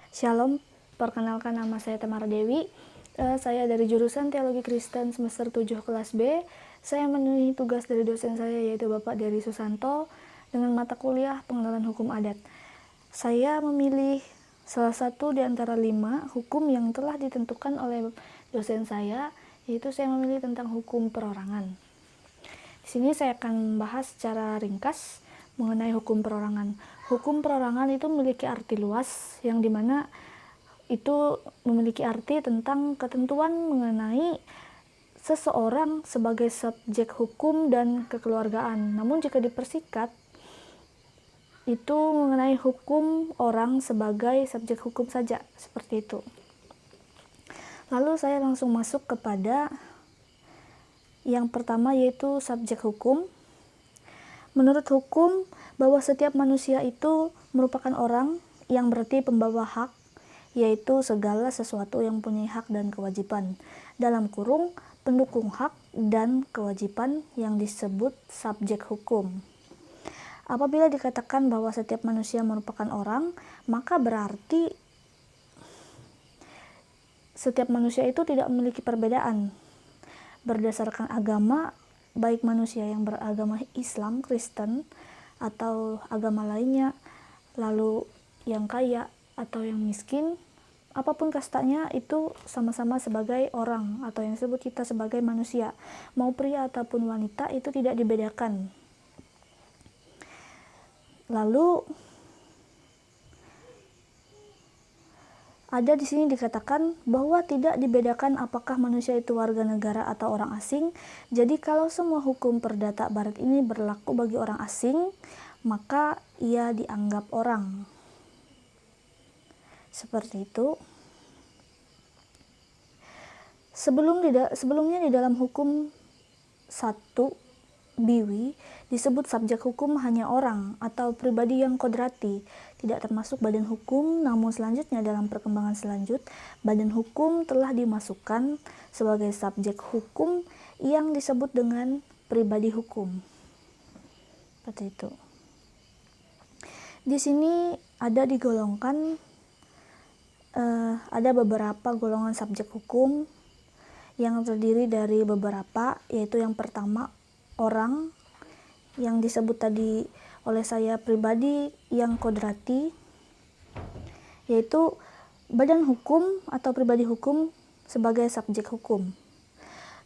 Shalom, perkenalkan nama saya Tamara Dewi. Saya dari jurusan Teologi Kristen semester 7 kelas B. Saya memenuhi tugas dari dosen saya yaitu Bapak Dery Susanto dengan mata kuliah Pengenalan Hukum Adat. Saya memilih salah satu di antara 5 hukum yang telah ditentukan oleh dosen saya, yaitu saya memilih tentang hukum perorangan. Di sini saya akan membahas secara ringkas mengenai hukum perorangan. Hukum perorangan itu memiliki arti luas, yang dimana itu memiliki arti tentang ketentuan mengenai seseorang sebagai subjek hukum dan kekeluargaan. Namun jika dipersingkat, itu mengenai hukum orang sebagai subjek hukum saja, seperti itu. Lalu saya langsung masuk kepada yang pertama, yaitu subjek hukum. Menurut hukum, bahwa setiap manusia itu merupakan orang, yang berarti pembawa hak, yaitu segala sesuatu yang mempunyai hak dan kewajiban. Dalam kurung, pendukung hak dan kewajiban yang disebut subjek hukum. Apabila dikatakan bahwa setiap manusia merupakan orang, maka berarti setiap manusia itu tidak memiliki perbedaan berdasarkan agama, baik manusia yang beragama Islam, Kristen, atau agama lainnya, lalu yang kaya atau yang miskin, apapun kastanya, itu sama-sama sebagai orang, atau yang disebut kita sebagai manusia. Mau pria ataupun wanita, itu tidak dibedakan. Lalu ada di sini dikatakan bahwa tidak dibedakan apakah manusia itu warga negara atau orang asing. Jadi kalau semua hukum perdata barat ini berlaku bagi orang asing, maka ia dianggap orang. Seperti itu. Sebelumnya di dalam hukum 1 Biwi disebut subjek hukum hanya orang atau pribadi yang kodrati, tidak termasuk badan hukum. Namun selanjutnya dalam perkembangan selanjut, badan hukum telah dimasukkan sebagai subjek hukum yang disebut dengan pribadi hukum. Seperti itu. Di sini ada digolongkan ada beberapa golongan subjek hukum yang terdiri dari beberapa, yaitu yang pertama orang, yang disebut tadi oleh saya pribadi yang kodrati, yaitu badan hukum atau pribadi hukum sebagai subjek hukum.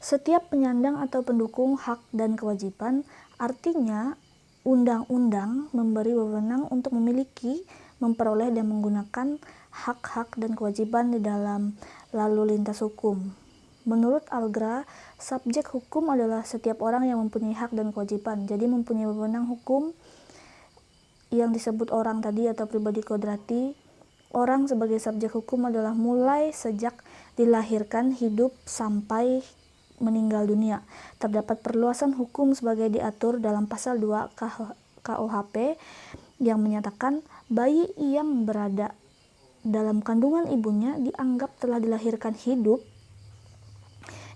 Setiap penyandang atau pendukung hak dan kewajiban, artinya undang-undang memberi wewenang untuk memiliki, memperoleh dan menggunakan hak-hak dan kewajiban di dalam lalu lintas hukum. Menurut Algra, subjek hukum adalah setiap orang yang mempunyai hak dan kewajiban. Jadi mempunyai wewenang hukum yang disebut orang tadi atau pribadi kodrati. Orang sebagai subjek hukum adalah mulai sejak dilahirkan, hidup, sampai meninggal dunia. Terdapat perluasan hukum sebagai diatur dalam pasal 2 KUHP yang menyatakan bayi yang berada dalam kandungan ibunya dianggap telah dilahirkan hidup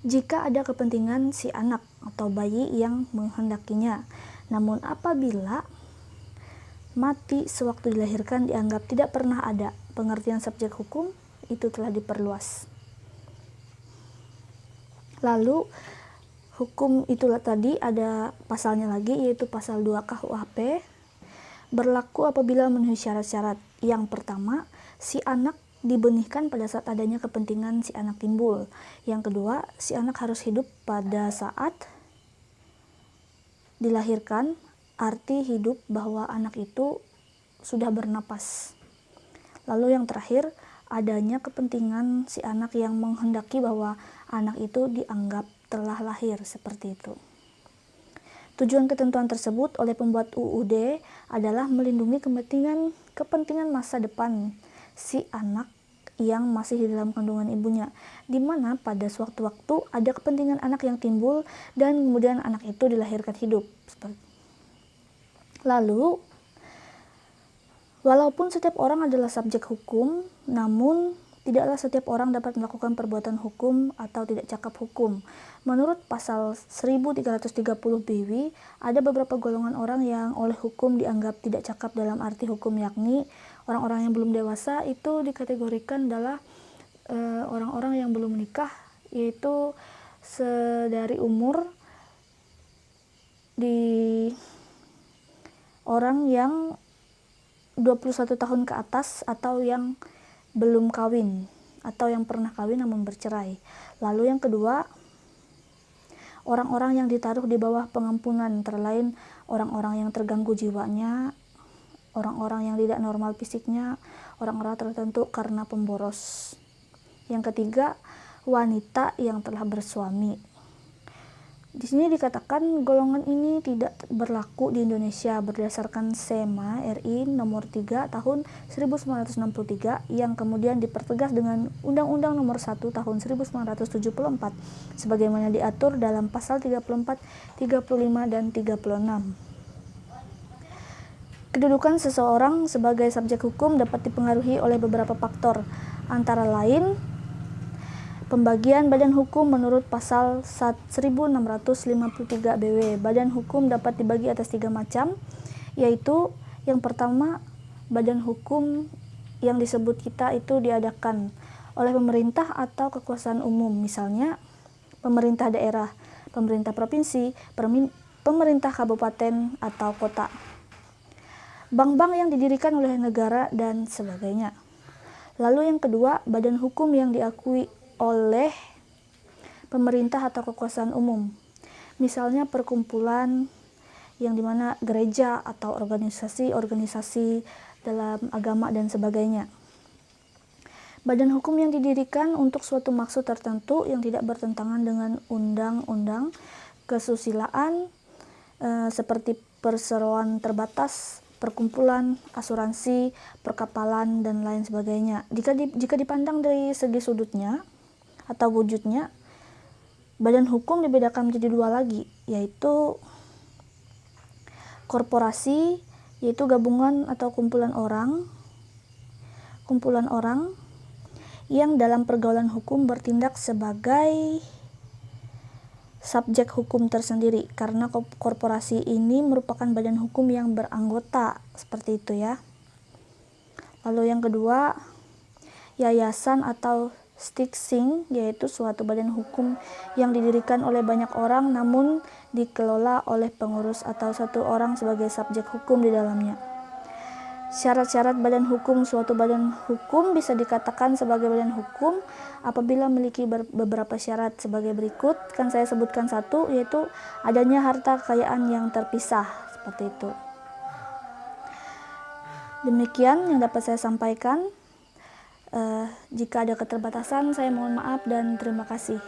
jika ada kepentingan si anak atau bayi yang menghendakinya. Namun apabila mati sewaktu dilahirkan dianggap tidak pernah ada, pengertian subjek hukum itu telah diperluas. Lalu hukum itulah tadi ada pasalnya lagi, yaitu pasal 2 KUHP, berlaku apabila memenuhi syarat-syarat. Yang pertama, si anak dibenihkan pada saat adanya kepentingan si anak timbul. Yang kedua, si anak harus hidup pada saat dilahirkan, arti hidup bahwa anak itu sudah bernapas. Lalu yang terakhir, adanya kepentingan si anak yang menghendaki bahwa anak itu dianggap telah lahir, seperti itu. Tujuan ketentuan tersebut oleh pembuat UUD adalah melindungi kepentingan masa depan si anak yang masih di dalam kandungan ibunya, di mana pada sewaktu-waktu ada kepentingan anak yang timbul dan kemudian anak itu dilahirkan hidup. Lalu, walaupun setiap orang adalah subjek hukum, namun tidaklah setiap orang dapat melakukan perbuatan hukum atau tidak cakap hukum. Menurut pasal 1330 BW, ada beberapa golongan orang yang oleh hukum dianggap tidak cakap dalam arti hukum, yakni Orang-orang yang belum dewasa itu dikategorikan adalah orang-orang yang belum menikah, yaitu dari umur di orang yang 21 tahun ke atas atau yang belum kawin atau yang pernah kawin namun bercerai. Lalu yang kedua, orang-orang yang ditaruh di bawah pengampunan, antara lain orang-orang yang terganggu jiwanya, orang-orang yang tidak normal fisiknya, orang-orang tertentu karena pemboros. Yang ketiga, wanita yang telah bersuami. Di sini dikatakan golongan ini tidak berlaku di Indonesia berdasarkan SEMA RI nomor 3 tahun 1963 yang kemudian dipertegas dengan Undang-Undang nomor 1 tahun 1974 sebagaimana diatur dalam pasal 34, 35, dan 36. Kedudukan seseorang sebagai subjek hukum dapat dipengaruhi oleh beberapa faktor, antara lain pembagian badan hukum menurut pasal 1653 BW. Badan hukum dapat dibagi atas 3 macam, yaitu yang pertama, badan hukum yang disebut kita itu diadakan oleh pemerintah atau kekuasaan umum, misalnya pemerintah daerah, pemerintah provinsi, pemerintah kabupaten atau kota, bank-bank yang didirikan oleh negara, dan sebagainya. Lalu yang kedua, badan hukum yang diakui oleh pemerintah atau kekuasaan umum, misalnya perkumpulan yang dimana gereja atau organisasi-organisasi dalam agama dan sebagainya. Badan hukum yang didirikan untuk suatu maksud tertentu yang tidak bertentangan dengan undang-undang kesusilaan seperti perseroan terbatas, perkumpulan, asuransi, perkapalan, dan lain sebagainya. Jika dipandang dari segi sudutnya atau wujudnya, badan hukum dibedakan menjadi 2 lagi, yaitu korporasi, yaitu gabungan atau kumpulan orang yang dalam pergaulan hukum bertindak sebagai subjek hukum tersendiri, karena korporasi ini merupakan badan hukum yang beranggota, seperti itu ya. Lalu yang kedua, yayasan atau stiksing, yaitu suatu badan hukum yang didirikan oleh banyak orang namun dikelola oleh pengurus atau satu orang sebagai subjek hukum di dalamnya. Syarat-syarat badan hukum. Suatu badan hukum bisa dikatakan sebagai badan hukum apabila memiliki beberapa syarat sebagai berikut. Kan saya sebutkan satu, yaitu adanya harta kekayaan yang terpisah, seperti itu. Demikian yang dapat saya sampaikan. Jika ada keterbatasan, saya mohon maaf dan terima kasih.